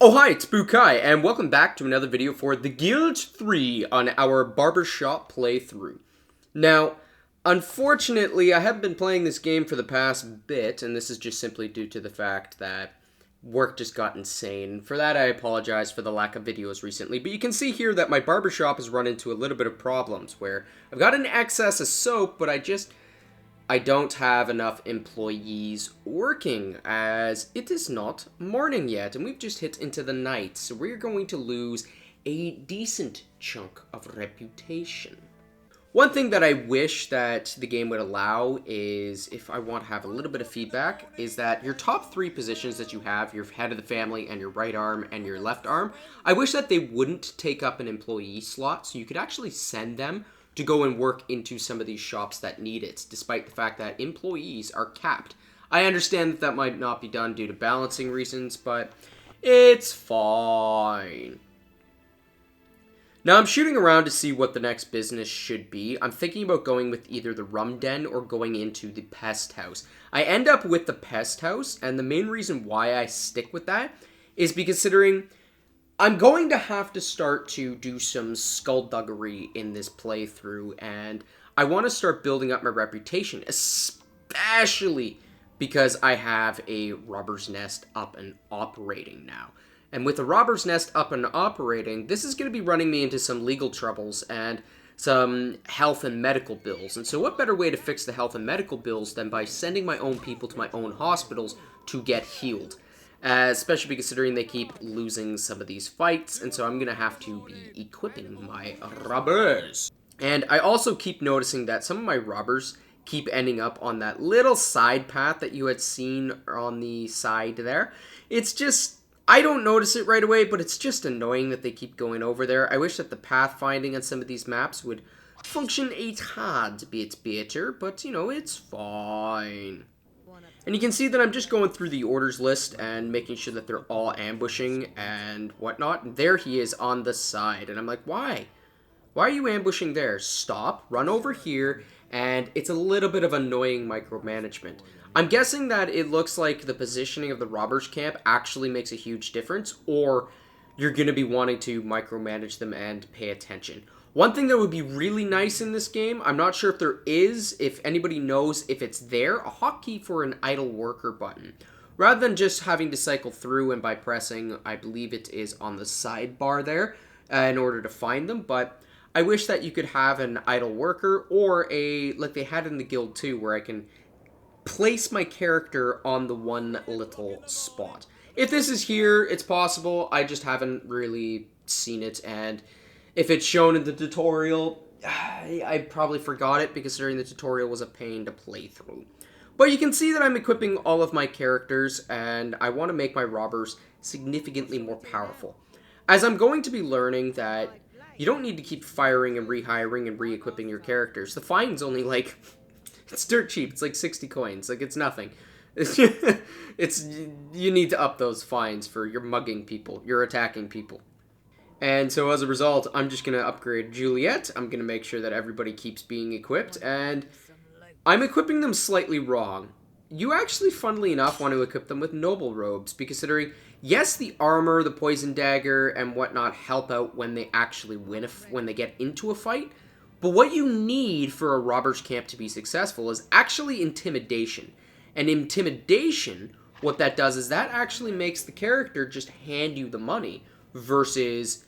Oh hi, it's Bukai, and welcome back to another video for The Guild 3 on our barbershop playthrough. Now, unfortunately, I have been playing this game for the past bit, and this is just simply due to the fact that work just got insane. For that, I apologize for the lack of videos recently, but you can see here that my barbershop has run into a little bit of problems, where I've got an excess of soap, but I don't have enough employees working, as it is not morning yet, and we've just hit into the night, so we're going to lose a decent chunk of reputation. One thing that I wish that the game would allow is, if I want to have a little bit of feedback, is that your top three positions that you have, your head of the family and your right arm and your left arm, I wish that they wouldn't take up an employee slot, so you could actually send them to go and work into some of these shops that need it, despite the fact that employees are capped. I understand that that might not be done due to balancing reasons, but it's fine. Now I'm shooting around to see what the next business should be. I'm thinking about going with either the rum den or going into the pest house. I end up with the pest house, and the main reason why I stick with that is because considering I'm going to have to start to do some skullduggery in this playthrough, and I want to start building up my reputation, especially because I have a robber's nest up and operating now. And with the robber's nest up and operating, this is going to be running me into some legal troubles and some health and medical bills. And so what better way to fix the health and medical bills than by sending my own people to my own hospitals to get healed? Especially considering they keep losing some of these fights, and so I'm going to have to be equipping my robbers. And I also keep noticing that some of my robbers keep ending up on that little side path that you had seen on the side there. It's just, I don't notice it right away, but it's just annoying that they keep going over there. I wish that the pathfinding on some of these maps would function a tad bit better, but, you know, it's fine. And you can see that I'm just going through the orders list and making sure that they're all ambushing and whatnot. And there he is on the side. And I'm like, why? Why are you ambushing there? Stop, run over here, and it's a little bit of annoying micromanagement. I'm guessing that it looks like the positioning of the robbers camp actually makes a huge difference, or you're going to be wanting to micromanage them and pay attention. One thing that would be really nice in this game, I'm not sure if there is, if anybody knows if it's there, a hotkey for an idle worker button. Rather than just having to cycle through and by pressing, I believe it is on the sidebar there in order to find them, but I wish that you could have an idle worker or a, like they had in the guild too, where I can place my character on the one little spot. If this is here, it's possible, I just haven't really seen it, and if it's shown in the tutorial, I probably forgot it because considering the tutorial was a pain to play through. But you can see that I'm equipping all of my characters, and I want to make my robbers significantly more powerful. As I'm going to be learning that you don't need to keep firing and rehiring and re-equipping your characters. The fine's only like, it's dirt cheap, it's like 60 coins, like it's nothing. You need to up those fines for your mugging people, you're attacking people. And so as a result, I'm just going to upgrade Juliet. I'm going to make sure that everybody keeps being equipped. And I'm equipping them slightly wrong. You actually, funnily enough, want to equip them with noble robes. Because considering, yes, the armor, the poison dagger, and whatnot help out when they actually win, when they get into a fight. But what you need for a robber's camp to be successful is actually intimidation. And intimidation, what that does is that actually makes the character just hand you the money versus,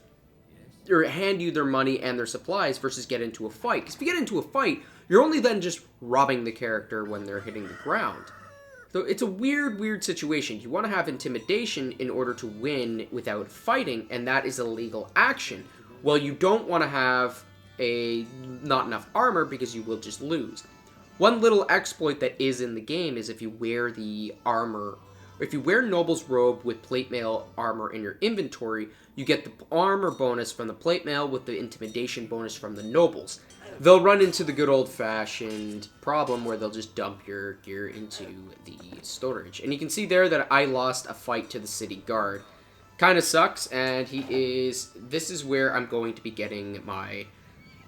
or hand you their money and their supplies versus get into a fight. Because if you get into a fight, you're only then just robbing the character when they're hitting the ground. So it's a weird situation. You want to have intimidation in order to win without fighting, and that is a legal action. Well, you don't want to have not enough armor because you will just lose. One little exploit that is in the game is if you wear the armor, if you wear Noble's robe with plate mail armor in your inventory, you get the armor bonus from the plate mail with the intimidation bonus from the Nobles. They'll run into the good old-fashioned problem where they'll just dump your gear into the storage. And you can see there that I lost a fight to the city guard. Kind of sucks, and this is where I'm going to be getting my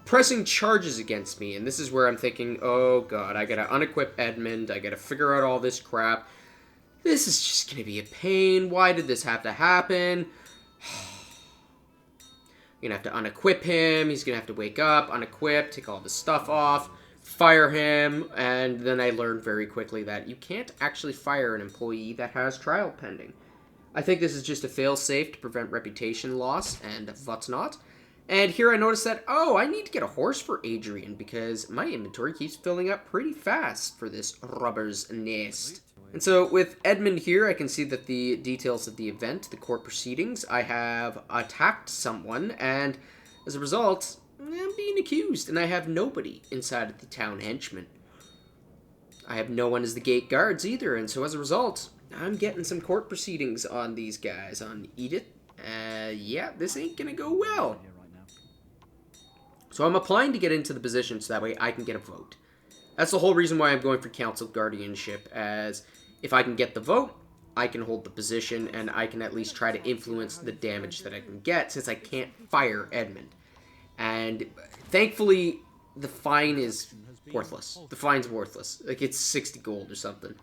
pressing charges against me. And this is where I'm thinking, oh god, I gotta unequip Edmund, I gotta figure out all this crap. This is just going to be a pain. Why did this have to happen? You're going to have to unequip him. He's going to have to wake up, unequip, take all the stuff off, fire him. And then I learned very quickly that you can't actually fire an employee that has trial pending. I think this is just a fail-safe to prevent reputation loss and what's not. And here I noticed that, oh, I need to get a horse for Adrian because my inventory keeps filling up pretty fast for this robber's nest. And so with Edmund here, I can see that the details of the event, the court proceedings, I have attacked someone, and as a result, I'm being accused, and I have nobody inside of the town henchman. I have no one as the gate guards either, and so as a result, I'm getting some court proceedings on these guys, on Edith. Yeah, this ain't gonna go well. So I'm applying to get into the position so that way I can get a vote. That's the whole reason why I'm going for council guardianship, as if I can get the vote, I can hold the position, and I can at least try to influence the damage that I can get, since I can't fire Edmund. And thankfully, the fine is worthless. The fine's worthless. Like, it's 60 gold or something.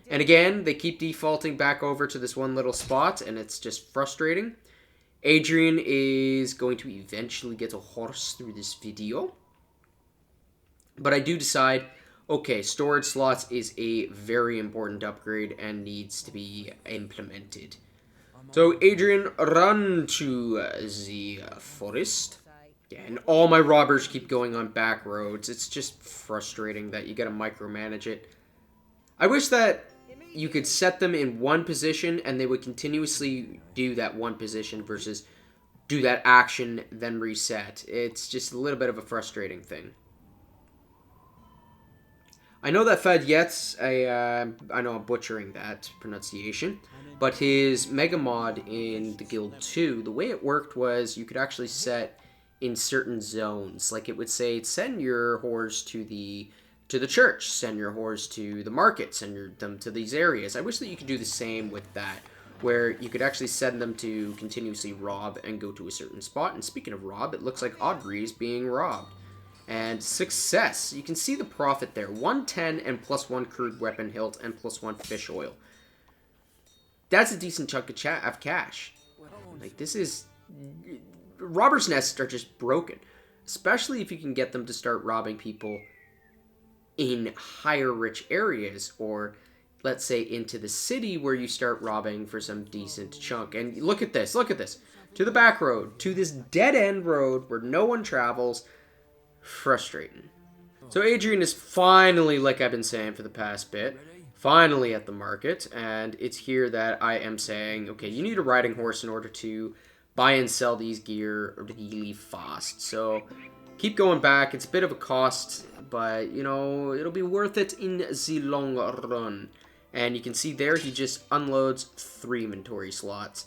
And again, they keep defaulting back over to this one little spot, and it's just frustrating. Adrian is going to eventually get a horse through this video. But I do decide, okay, storage slots is a very important upgrade and needs to be implemented. So, Adrian, run to the forest. Yeah, and all my robbers keep going on back roads. It's just frustrating that you gotta micromanage it. I wish that you could set them in one position and they would continuously do that one position versus do that action, then reset. It's just a little bit of a frustrating thing. I know that Fadyet's I know I'm butchering that pronunciation, but his Mega Mod in the Guild 2, the way it worked was you could actually set in certain zones. Like it would say, send your whores to the church, send your whores to the market, send them to these areas. I wish that you could do the same with that, where you could actually send them to continuously rob and go to a certain spot. And speaking of rob, it looks like Audrey is being robbed. And success. You can see the profit there. 110 and +1 crude weapon hilt and +1 fish oil. That's a decent chunk of cash. Like, this is... Robbers' nests are just broken. Especially if you can get them to start robbing people in higher rich areas, or let's say into the city where you start robbing for some decent chunk. And look at this, look at this. To the back road, to this dead-end road where no one travels. Frustrating. So Adrian is finally, like I've been saying for the past bit, finally at the market, and it's here that I am saying, okay, you need a riding horse in order to buy and sell these gear really fast. So keep going back. It's a bit of a cost, but, you know, it'll be worth it in the long run. And you can see there he just unloads 3 inventory slots,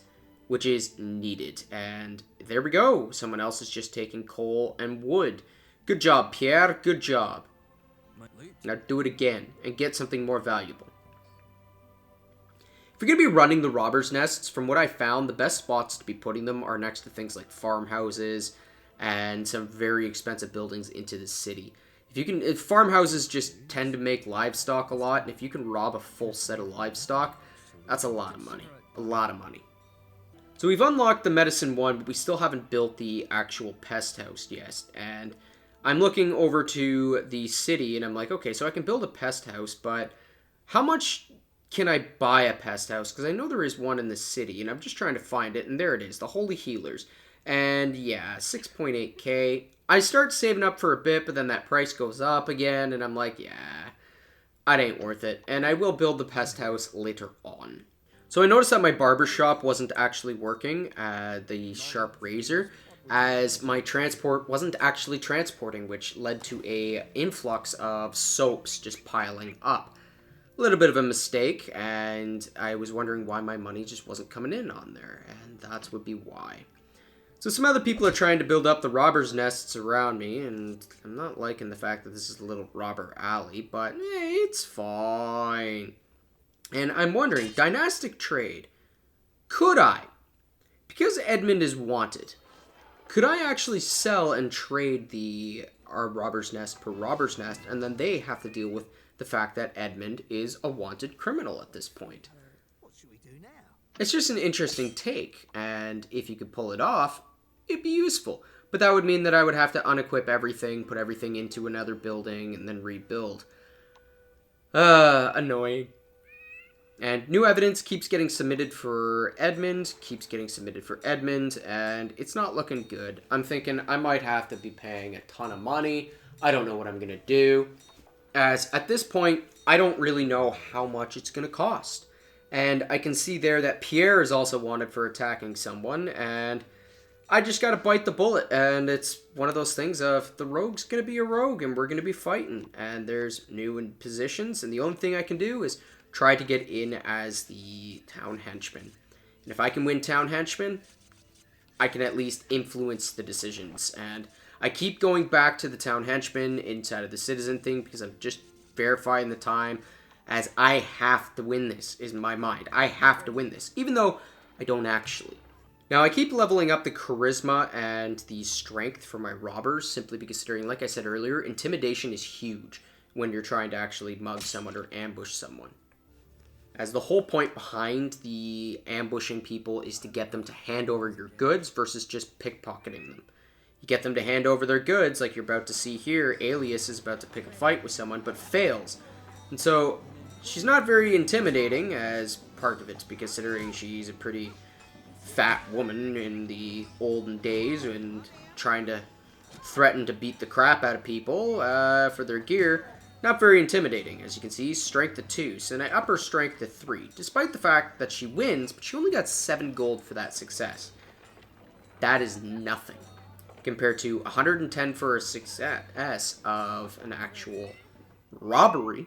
which is needed. And there we go. Someone else is just taking coal and wood. Good job, Pierre. Good job. Now do it again and get something more valuable. If you're going to be running the robbers' nests, from what I found, the best spots to be putting them are next to things like farmhouses and some very expensive buildings into the city. If farmhouses just tend to make livestock a lot, and if you can rob a full set of livestock, that's a lot of money. A lot of money. So we've unlocked the medicine one, but we still haven't built the actual pest house yet. And I'm looking over to the city, and I'm like, okay, so I can build a pest house, but how much can I buy a pest house? Because I know there is one in the city, and I'm just trying to find it, and there it is, the Holy Healers. And yeah, 6.8k. I start saving up for a bit, but then that price goes up again, and I'm like, yeah, it ain't worth it. And I will build the pest house later on. So I noticed that my barber shop wasn't actually working, the sharp razor, as my transport wasn't actually transporting, which led to a influx of soaps just piling up. A little bit of a mistake, and I was wondering why my money just wasn't coming in on there, and that would be why. So some other people are trying to build up the robbers' nests around me, and I'm not liking the fact that this is a little robber alley, but it's fine. And I'm wondering, dynastic trade, could I, because Edmund is wanted, could I actually sell and trade our robber's nest per robber's nest, and then they have to deal with the fact that Edmund is a wanted criminal at this point? It's just an interesting take, and if you could pull it off, it'd be useful. But that would mean that I would have to unequip everything, put everything into another building, and then rebuild. Annoying. And new evidence keeps getting submitted for Edmund, and it's not looking good. I'm thinking I might have to be paying a ton of money. I don't know what I'm going to do. As at this point, I don't really know how much it's going to cost. And I can see there that Pierre is also wanted for attacking someone, and I just got to bite the bullet. And it's one of those things of the rogue's going to be a rogue, and we're going to be fighting. And there's new positions, and the only thing I can do is try to get in as the town henchman. And if I can win town henchman, I can at least influence the decisions. And I keep going back to the town henchman inside of the citizen thing because I'm just verifying the time, as I have to win this, is in my mind. I have to win this, even though I don't actually. Now, I keep leveling up the charisma and the strength for my robbers, simply because, considering, like I said earlier, intimidation is huge when you're trying to actually mug someone or ambush someone. As the whole point behind the ambushing people is to get them to hand over your goods versus just pickpocketing them. You get them to hand over their goods, like you're about to see here. Alias is about to pick a fight with someone, but fails. And so, she's not very intimidating as part of it, because considering she's a pretty fat woman in the olden days and trying to threaten to beat the crap out of people for their gear. Not very intimidating. As you can see, strength to 2, so I up her strength to 3, despite the fact that she wins, but she only got 7 gold for that success. That is nothing compared to 110 for a success of an actual robbery,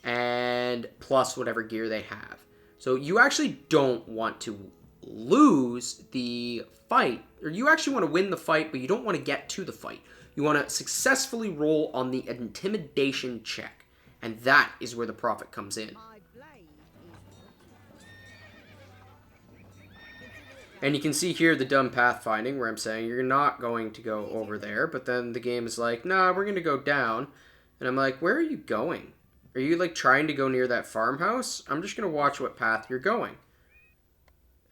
and plus whatever gear they have. So you actually don't want to lose the fight, or you actually want to win the fight, but you don't want to get to the fight. You want to successfully roll on the intimidation check, and that is where the profit comes in. And you can see here the dumb pathfinding, where I'm saying you're not going to go over there, but then the game is like, nah, we're going to go down. And I'm like, where are you going? Are you like trying to go near that farmhouse? I'm just going to watch what path you're going.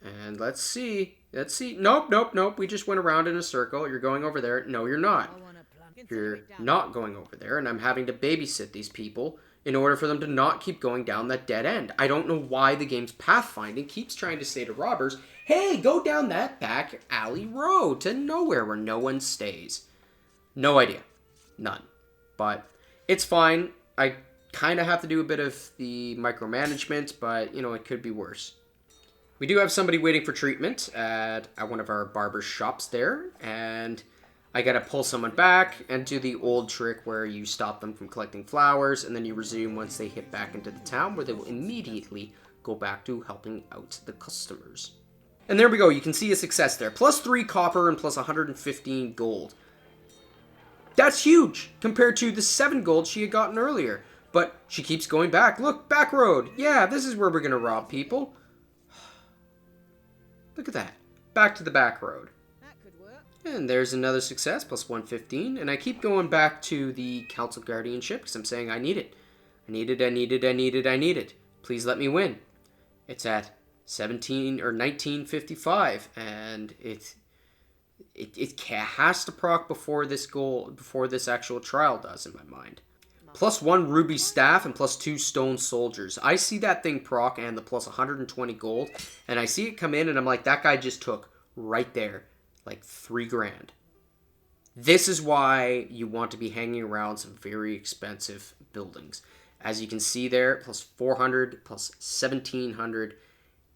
And let's see. Nope. We just went around in a circle. You're going over there. No, you're not. You're not going over there, and I'm having to babysit these people in order for them to not keep going down that dead end. I don't know why the game's pathfinding keeps trying to say to robbers, hey, go down that back alley road to nowhere where no one stays. No idea. None. But it's fine. I kind of have to do a bit of the micromanagement, but, you know, it could be worse. We do have somebody waiting for treatment at one of our barber's shops there, and I gotta pull someone back and do the old trick where you stop them from collecting flowers, and then you resume once they hit back into the town, where they will immediately go back to helping out the customers. And there we go, you can see a success there. Plus 3 copper and plus 115 gold. That's huge compared to the 7 gold she had gotten earlier. But she keeps going back. Look, back road. Yeah, this is where we're gonna rob people. Look at that. Back to the back road. That could work. And there's another success, plus 115. And I keep going back to the Council Guardianship because I'm saying I need it. I need it. Please let me win. It's at 1955, and it has to proc before this actual trial does, in my mind. Plus 1 ruby staff and plus 2 stone soldiers. I see that thing proc and the plus 120 gold, and I see it come in, and I'm like, that guy just took right there like 3 grand. This is why you want to be hanging around some very expensive buildings. As you can see there, plus 400, plus 1700.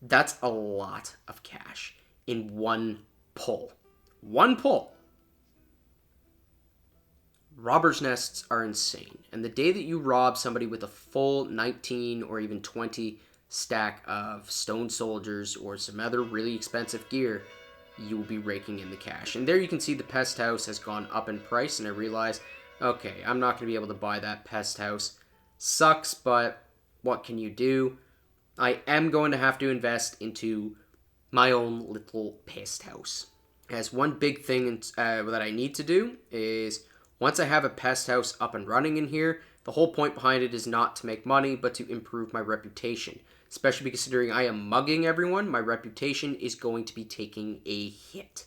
That's a lot of cash in one pull. One pull. Robbers' nests are insane. And the day that you rob somebody with a full 19 or even 20 stack of stone soldiers or some other really expensive gear, you will be raking in the cash. And there you can see the Pest house has gone up in price, and I realize, okay, I'm not going to be able to buy that Pest house. Sucks, but what can you do? I am going to have to invest into my own little Pest house. As one big thing that I need to do is, once I have a Pest house up and running in here, the whole point behind it is not to make money, but to improve my reputation. especially considering I am mugging everyone. My reputation is going to be taking a hit.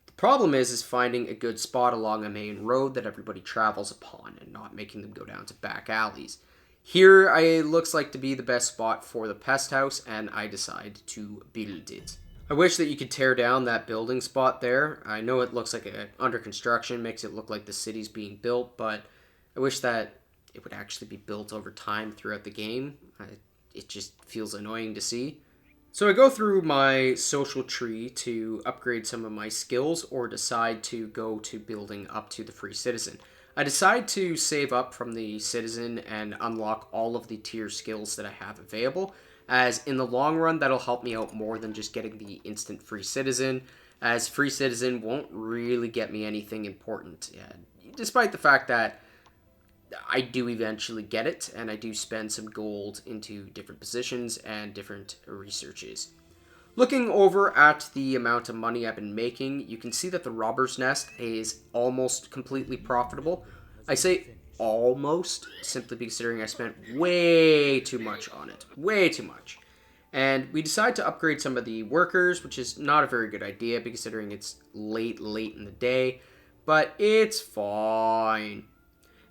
The problem is finding a good spot along a main road that everybody travels upon and not making them go down to back alleys. Here, it looks like to be the best spot for the pest house, and I decide to build it. I wish that you could tear down that building spot there. I know it looks like under construction, makes it look like the city's being built, but I wish that it would actually be built over time throughout the game. It just feels annoying to see. So I go through my social tree to upgrade some of my skills or decide to go to building up to the free citizen. I decide to save up from the citizen and unlock all of the tier skills that I have available, as in the long run that'll help me out more than just getting the instant free citizen, as free citizen won't really get me anything important, despite the fact that I do eventually get it, and I do spend some gold into different positions and different researches. Looking over at the amount of money I've been making, you can see that the robber's nest is almost completely profitable. I say almost, simply considering I spent way too much on it. Way too much. And we decide to upgrade some of the workers, which is not a very good idea considering it's late in the day. But it's fine.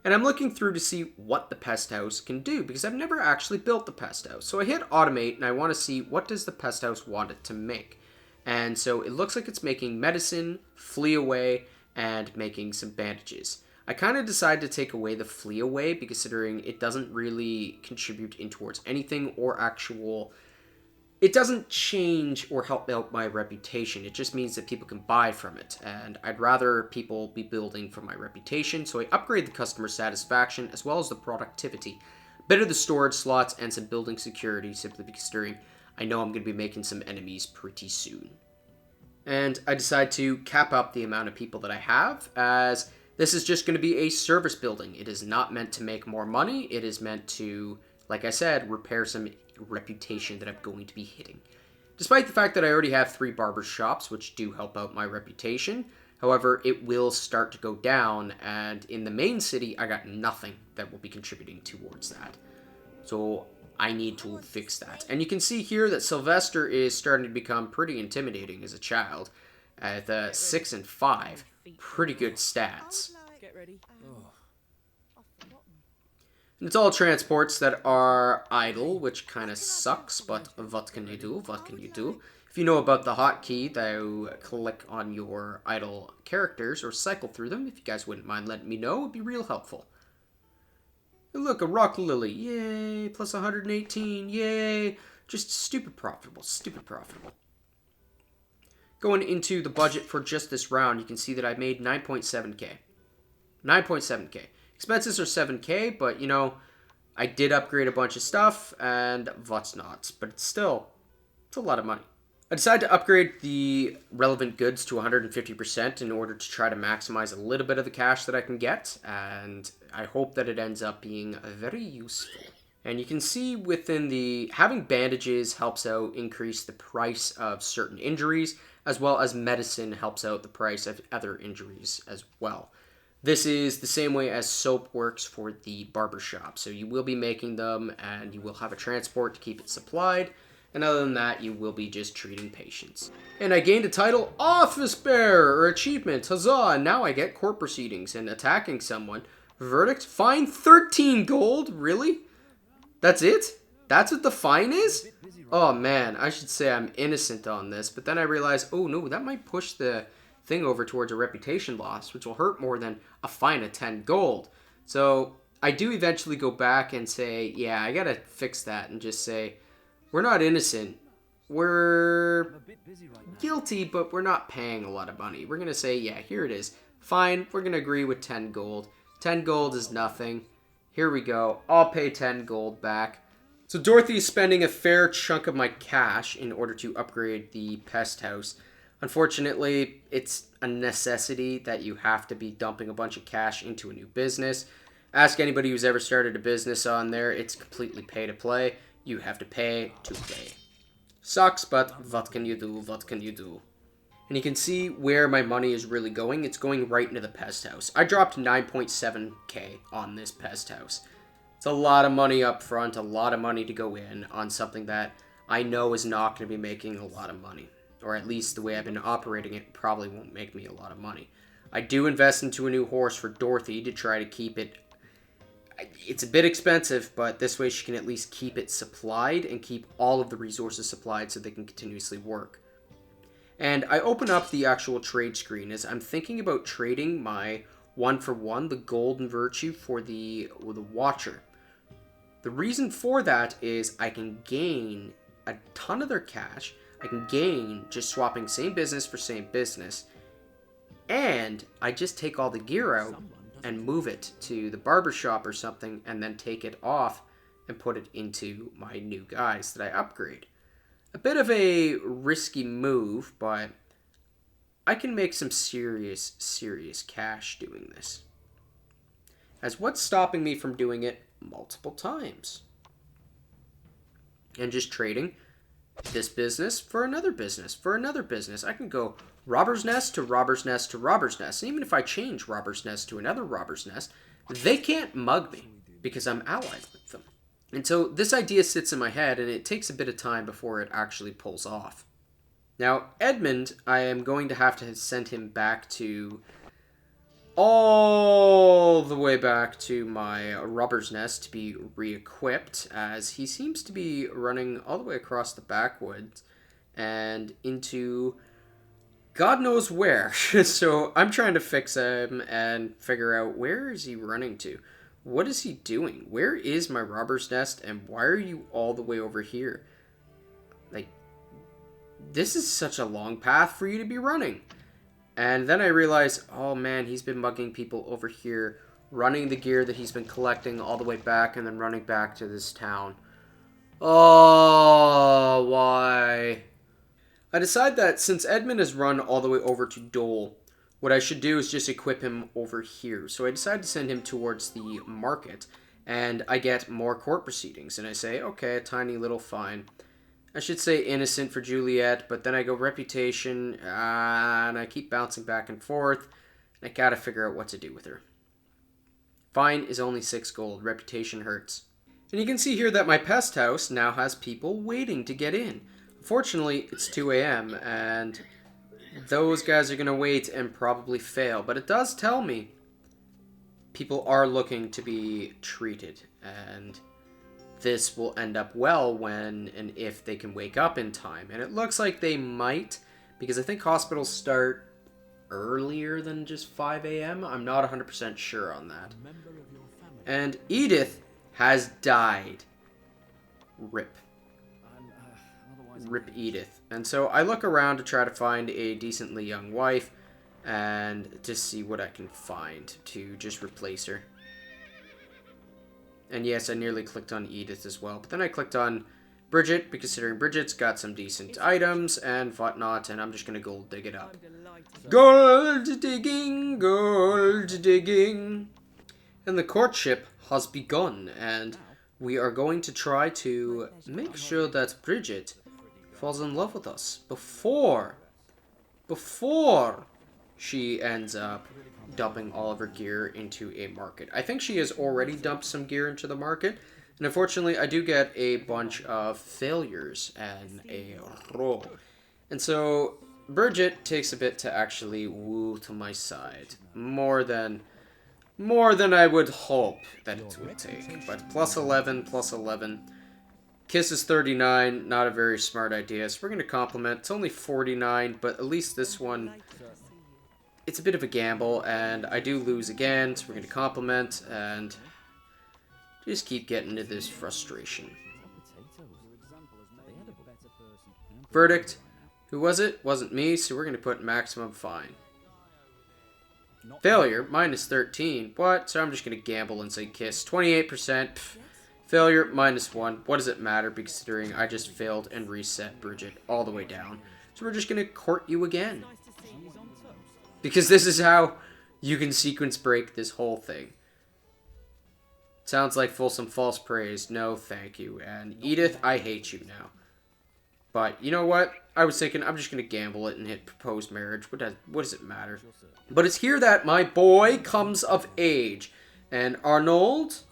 And I'm looking through to see what the pest house can do, because I've never actually built the pest house. So I hit automate, and I want to see what does the pest house want it to make. And so it looks like it's making medicine, flee away, and making some bandages. I kind of decided to take away the flee away, considering it doesn't really contribute in towards anything or actual... It doesn't change or help out my reputation. It just means that people can buy from it. And I'd rather people be building for my reputation, so I upgrade the customer satisfaction as well as the productivity. Better the storage slots and some building security, simply considering I know I'm going to be making some enemies pretty soon. And I decide to cap up the amount of people that I have, as this is just going to be a service building. It is not meant to make more money. It is meant to, like I said, repair some reputation that I'm going to be hitting. Despite the fact that I already have 3 barber shops, which do help out my reputation, however, it will start to go down, and in the main city, I got nothing that will be contributing towards that. So I need to fix that. And you can see here that Sylvester is starting to become pretty intimidating as a child. At 6 and 5, pretty good stats. Get ready. And it's all transports that are idle, which kind of sucks, but what can you do? What can you do? If you know about the hotkey, you click on your idle characters or cycle through them. If you guys wouldn't mind letting me know, it would be real helpful. And look, a rock lily. Yay, plus 118. Yay. Just stupid profitable, stupid profitable. Going into the budget for just this round, you can see that I made 9.7k. 9.7k. Expenses are 7k, but, you know, I did upgrade a bunch of stuff, and what's not. But it's a lot of money. I decided to upgrade the relevant goods to 150% in order to try to maximize a little bit of the cash that I can get, and I hope that it ends up being very useful. And you can see within having bandages helps out increase the price of certain injuries, as well as medicine helps out the price of other injuries as well. This is the same way as soap works for the barber shop. So you will be making them, and you will have a transport to keep it supplied. And other than that, you will be just treating patients. And I gained a title, Office Bearer, or achievement. Huzzah! And now I get court proceedings and attacking someone. Verdict, fine 13 gold? Really? That's it? That's what the fine is? Oh man, I should say I'm innocent on this. But then I realized, oh no, that might push the thing over towards a reputation loss, which will hurt more than a fine of 10 gold. So I do eventually go back and say, yeah, I gotta fix that and just say, we're not innocent. We're guilty, but we're not paying a lot of money. We're gonna say, yeah, here it is. Fine, we're gonna agree with 10 gold. 10 gold is nothing. Here we go. I'll pay 10 gold back. So Dorothy is spending a fair chunk of my cash in order to upgrade the pest house. Unfortunately, it's a necessity that you have to be dumping a bunch of cash into a new business. Ask anybody who's ever started a business on there. It's completely pay to play. You have to pay to play. Sucks, but what can you do? What can you do? And you can see where my money is really going. It's going right into the pest house. I dropped 9.7k on this pest house. It's a lot of money up front, a lot of money to go in on something that I know is not going to be making a lot of money. Or at least the way I've been operating it probably won't make me a lot of money. I do invest into a new horse for Dorothy to try to keep it. It's a bit expensive, but this way she can at least keep it supplied and keep all of the resources supplied so they can continuously work. And I open up the actual trade screen as I'm thinking about trading my 1-for-1, the Golden Virtue, for the Watcher. The reason for that is I can gain a ton of their cash. I can gain just swapping same business for same business. And I just take all the gear out and move it to the barber shop or something and then take it off and put it into my new guys that I upgrade. A bit of a risky move, but I can make some serious cash doing this. As what's stopping me from doing it multiple times? And just trading this business for another business, for another business. I can go robber's nest to robber's nest to robber's nest. And even if I change robber's nest to another robber's nest, they can't mug me because I'm allied with them. And so this idea sits in my head, and it takes a bit of time before it actually pulls off. Now, Edmund, I am going to have to send him back to all the way back to my robber's nest to be re-equipped, as he seems to be running all the way across the backwoods and into God knows where. So I'm trying to fix him and figure out, where is he running to? What is he doing? Where is my robber's nest, and why are you all the way over here? Like, this is such a long path for you to be running. And then I realize, oh man, he's been mugging people over here, running the gear that he's been collecting all the way back and then running back to this town. Oh, why? I decide that since Edmund has run all the way over to Dole, what I should do is just equip him over here. So I decide to send him towards the market, and I get more court proceedings. And I say, okay, a tiny little fine. I should say innocent for Juliet, but then I go reputation, and I keep bouncing back and forth, and I gotta figure out what to do with her. Fine is only 6 gold. Reputation hurts. And you can see here that my pest house now has people waiting to get in. Unfortunately, it's 2 a.m., and those guys are going to wait and probably fail. But it does tell me people are looking to be treated, and this will end up well when and if they can wake up in time. And it looks like they might, because I think hospitals start earlier than just 5 a.m. I'm not 100% sure on that. And Edith has died. Rip. Rip Edith. And so I look around to try to find a decently young wife and to see what I can find to just replace her. And yes, I nearly clicked on Edith as well, but then I clicked on Bridget, because considering Bridget's got some decent items and whatnot, and I'm just gonna gold dig it up. Gold digging, gold digging. And the courtship has begun, and we are going to try to make sure that Bridget falls in love with us before she ends up dumping all of her gear into a market. I think she has already dumped some gear into the market, and unfortunately I do get a bunch of failures and a roll. And so Bridget takes a bit to actually woo to my side. More than I would hope that it would take. But plus 11, plus 11. Kiss is 39, not a very smart idea. So we're going to compliment. It's only 49, but at least this one, it's a bit of a gamble, and I do lose again. So we're going to compliment and just keep getting into this frustration. Verdict. Who was it? Wasn't me, so we're going to put maximum fine. Failure, minus 13. What? So I'm just going to gamble and say kiss. 28%. Pff. Failure, minus 1. What does it matter, considering I just failed and reset Bridget all the way down. So we're just going to court you again. Because this is how you can sequence break this whole thing. Sounds like some false praise. No, thank you. And Edith, I hate you now. But you know what? I was thinking I'm just going to gamble it and hit proposed marriage. What does it matter? But it's here that my boy comes of age. And Arnold,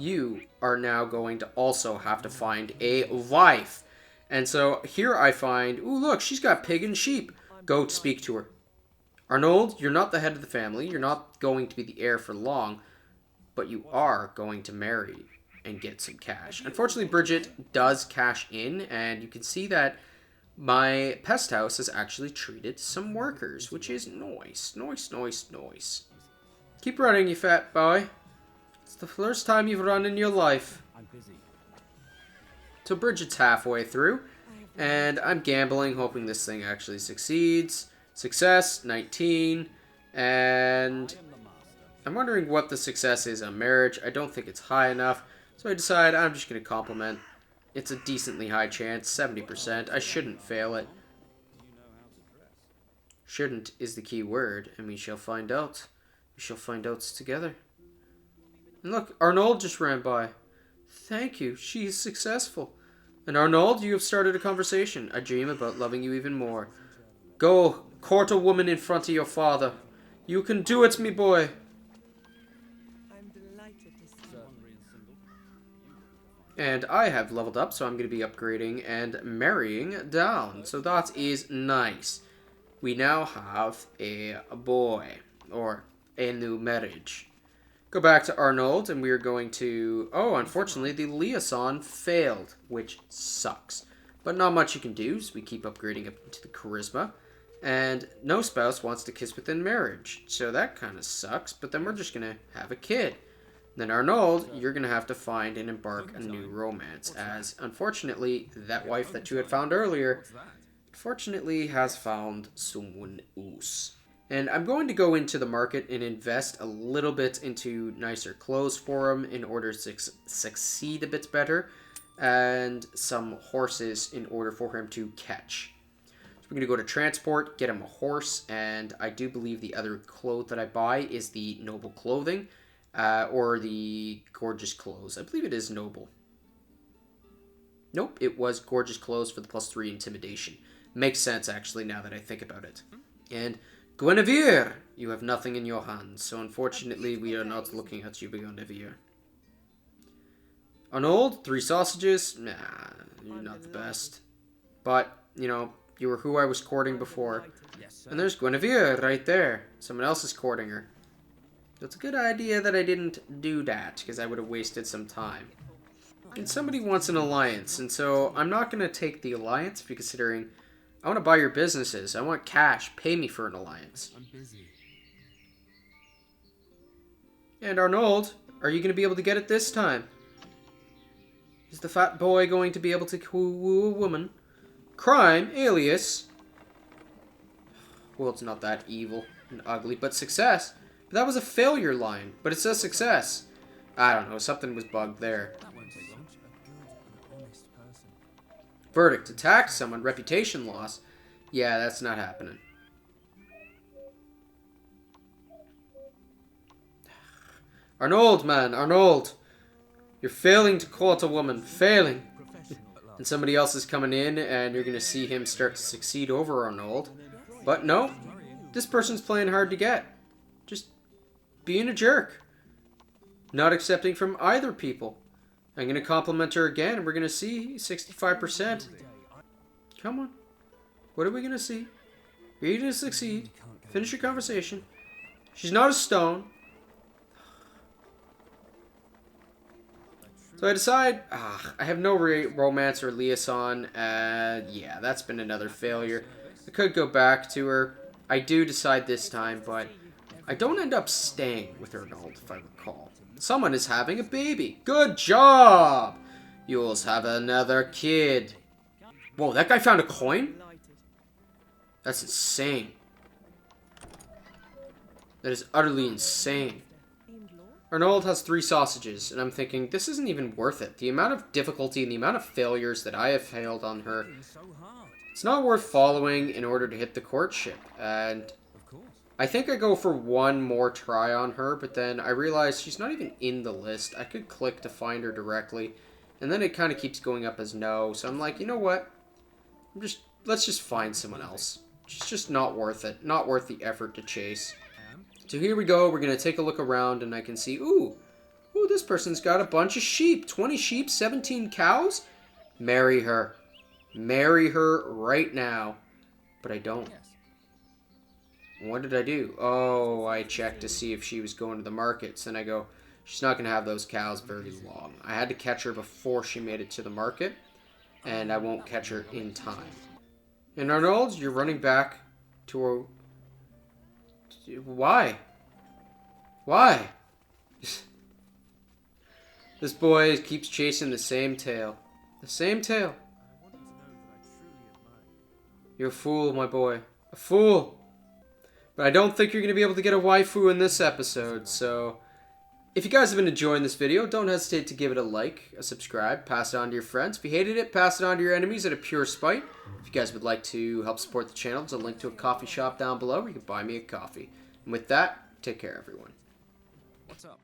you are now going to also have to find a wife. And so here I find, ooh, look, she's got pig and sheep. Go speak to her. Arnold, you're not the head of the family. You're not going to be the heir for long, but you are going to marry and get some cash. Unfortunately, Bridget does cash in, and you can see that my pest house has actually treated some workers, which is nice. Nice, nice, nice. Keep running, you fat boy. It's the first time you've run in your life. So Bridget's halfway through, and I'm gambling, hoping this thing actually succeeds. Success, 19, and I'm wondering what the success is on marriage. I don't think it's high enough, so I decide I'm just going to compliment. It's a decently high chance, 70%. I shouldn't fail it. Shouldn't is the key word, and we shall find out. We shall find out together. And look, Arnold just ran by. Thank you, she is successful. And Arnold, you have started a conversation. I dream about loving you even more. Go, court a woman in front of your father. You can do it, me boy. And I have leveled up, so I'm going to be upgrading and marrying down. So that is nice. We now have a boy, or a new marriage. Go back to Arnold, and we are going to... Oh, unfortunately, the liaison failed, which sucks. But not much you can do, so we keep upgrading up into the charisma. And no spouse wants to kiss within marriage, so that kind of sucks. But then we're just going to have a kid. Then Arnold, you're going to have to find and embark a new romance, as unfortunately, that wife that you had found earlier, unfortunately has found someone else. And I'm going to go into the market and invest a little bit into nicer clothes for him in order to succeed a bit better. And some horses in order for him to catch. So we're going to go to transport, get him a horse. And I do believe the other clothes that I buy is the noble clothing. Or the gorgeous clothes. I believe it is noble. Nope, it was gorgeous clothes for the +3 intimidation. Makes sense, actually, now that I think about it. And... Guinevere, you have nothing in your hands, so unfortunately we are not looking at you, Guinevere. Arnold, 3 sausages? Nah, you're not the best. But, you know, you were who I was courting before. And there's Guinevere right there. Someone else is courting her. So it's a good idea that I didn't do that, because I would have wasted some time. And somebody wants an alliance, and so I'm not going to take the alliance, considering... I want to buy your businesses. I want cash. Pay me for an alliance. I'm busy. And Arnold, are you going to be able to get it this time? Is the fat boy going to be able to woo a woman? Crime, alias. Well, it's not that evil and ugly, but success. But that was a failure line, but it says success. I don't know, something was bugged there. Verdict, attack someone, reputation loss. Yeah, that's not happening. Arnold, man, Arnold. You're failing to court a woman, failing. And somebody else is coming in, and you're going to see him start to succeed over Arnold. But no, this person's playing hard to get. Just being a jerk. Not accepting from either people. I'm going to compliment her again, and we're going to see 65%. Come on. What are we going to see? Are you going to succeed? Finish your conversation. She's not a stone. So I decide, I have no romance or liaison. Yeah, that's been another failure. I could go back to her. I do decide this time, but I don't end up staying with Arnold, if I recall. Someone is having a baby. Good job! You'll have another kid. Whoa, that guy found a coin? That's insane. That is utterly insane. Arnold has 3 sausages, and I'm thinking, this isn't even worth it. The amount of difficulty and the amount of failures that I have failed on her, it's not worth following in order to hit the courtship. And I think I go for one more try on her, but then I realize she's not even in the list. I could click to find her directly, and then it kind of keeps going up as no. So I'm like, you know what? Let's just find someone else. She's just not worth it. Not worth the effort to chase. So here we go. We're going to take a look around, and I can see, ooh, Ooh, this person's got a bunch of sheep. 20 sheep, 17 cows. Marry her. Marry her right now. But I don't. What did I do? Oh, I checked to see if she was going to the markets. And I go, she's not going to have those cows very long. I had to catch her before she made it to the market. And I won't catch her in time. And Arnold, you're running back to a... Why? Why? This boy keeps chasing the same tail. The same tail. You're a fool, my boy. A fool! But I don't think you're going to be able to get a waifu in this episode, so... If you guys have been enjoying this video, don't hesitate to give it a like, a subscribe, pass it on to your friends. If you hated it, pass it on to your enemies out of pure spite. If you guys would like to help support the channel, there's a link to a coffee shop down below where you can buy me a coffee. And with that, take care, everyone. What's up?